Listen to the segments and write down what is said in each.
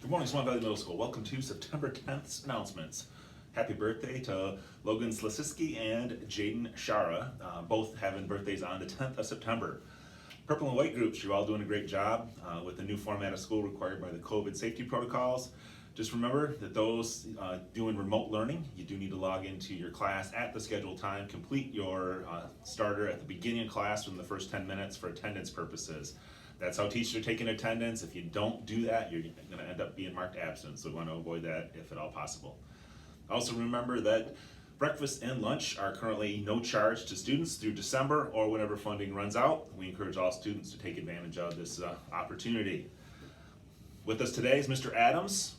Good morning, Swan Valley Middle School. Welcome to September 10th's announcements. Happy birthday to Logan Slasiski and Jaden Shara, both having birthdays on the 10th of September. Purple and white groups, you're all doing a great job with the new format of school required by the COVID safety protocols. Just remember that those doing remote learning, you do need to log into your class at the scheduled time, complete your starter at the beginning of class within the first 10 minutes for attendance purposes. That's how teachers are taking attendance. If you don't do that, you're going to end up being marked absent, so we want to avoid that if at all possible. Also remember that breakfast and lunch are currently no charge to students through December or whenever funding runs out. We encourage all students to take advantage of this opportunity. With us today is Mr. Adams.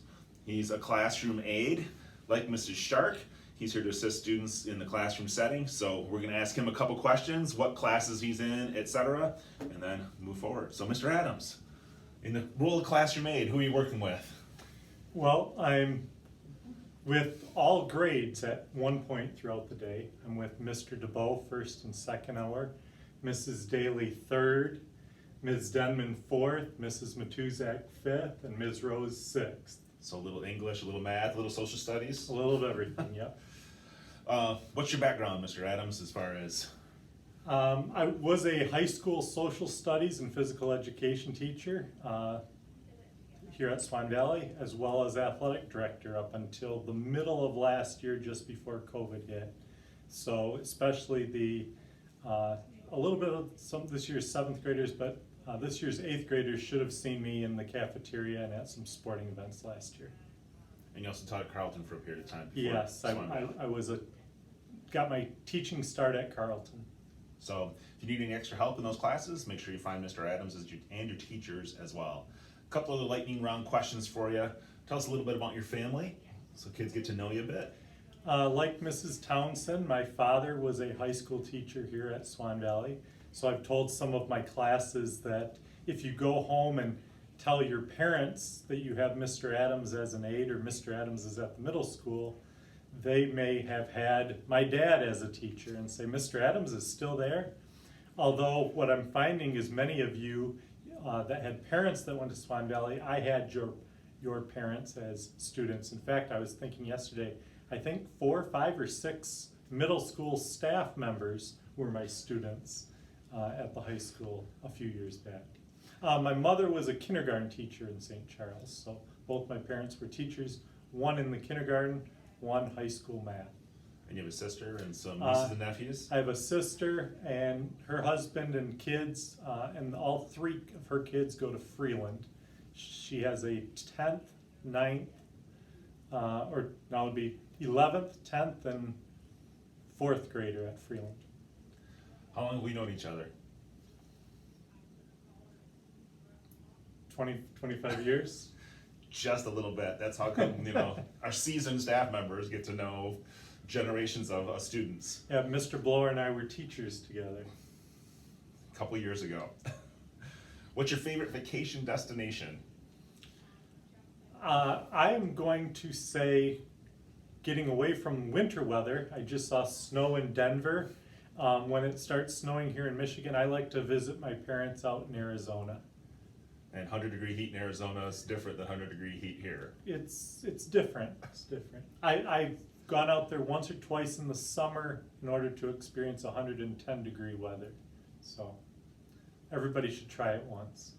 He's a classroom aide. Like Mrs. Stark, he's here to assist students in the classroom setting. So we're going to ask him a couple questions, what classes he's in, etc., and then move forward. So Mr. Adams, in the role of classroom aide, who are you working with? Well, I'm with all grades at one point throughout the day. I'm with Mr. DeBow first and second hour, Mrs. Daly third, Ms. Denman fourth, Mrs. Matuzak fifth, and Ms. Rose sixth. So a little English, a little math, a little social studies? A little of everything, yep. What's your background, Mr. Adams, as far as? I was a high school social studies and physical education teacher here at Swan Valley, as well as athletic director up until the middle of last year, just before COVID hit. So especially a little bit of some this year's 7th graders, but this year's 8th graders should have seen me in the cafeteria and at some sporting events last year. And you also taught at Carleton for a period of time. Yes, I got my teaching start at Carleton. So if you need any extra help in those classes, make sure you find Mr. Adams and your teachers as well. A couple of the lightning round questions for you. Tell us a little bit about your family so kids get to know you a bit. Like Mrs. Townsend, my father was a high school teacher here at Swan Valley. So I've told some of my classes that if you go home and tell your parents that you have Mr. Adams as an aide or Mr. Adams is at the middle school, they may have had my dad as a teacher and say, Mr. Adams is still there. Although what I'm finding is many of you that had parents that went to Swan Valley, I had your parents as students. In fact, I was thinking yesterday, I think 4, 5, or 6 middle school staff members were my students at the high school a few years back. My mother was a kindergarten teacher in St. Charles, so both my parents were teachers, one in the kindergarten, one high school math. And you have a sister and some nieces and nephews? I have a sister and her husband and kids, and all 3 of her kids go to Freeland. She has a 10th, 9th, or now it would be 11th, 10th, and 4th grader at Freeland. How long have we known each other? 25 years? Just a little bit. That's how come, our seasoned staff members get to know generations of students. Yeah, Mr. Blower and I were teachers together. A couple years ago. What's your favorite vacation destination? I am going to say getting away from winter weather. I just saw snow in Denver. When it starts snowing here in Michigan, I like to visit my parents out in Arizona. And 100-degree heat in Arizona is different than 100-degree heat here. It's different. It's different. I've gone out there once or twice in the summer in order to experience 110-degree weather. So everybody should try it once.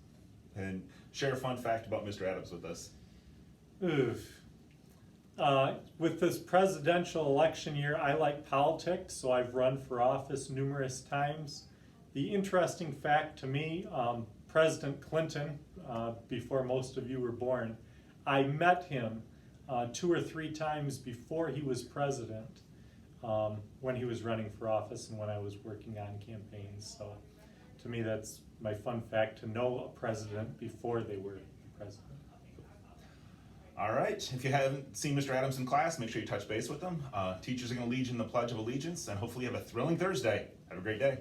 And share a fun fact about Mr. Adams with us. Oof. With this presidential election year, I like politics, so I've run for office numerous times. The interesting fact to me, President Clinton, before most of you were born, I met him 2 or 3 times before he was president, when he was running for office and when I was working on campaigns. So to me, that's my fun fact, to know a president before they were president. All right, if you haven't seen Mr. Adams in class, make sure you touch base with them. Teachers are going to lead you in the Pledge of Allegiance, and hopefully you have a thrilling Thursday. Have a great day.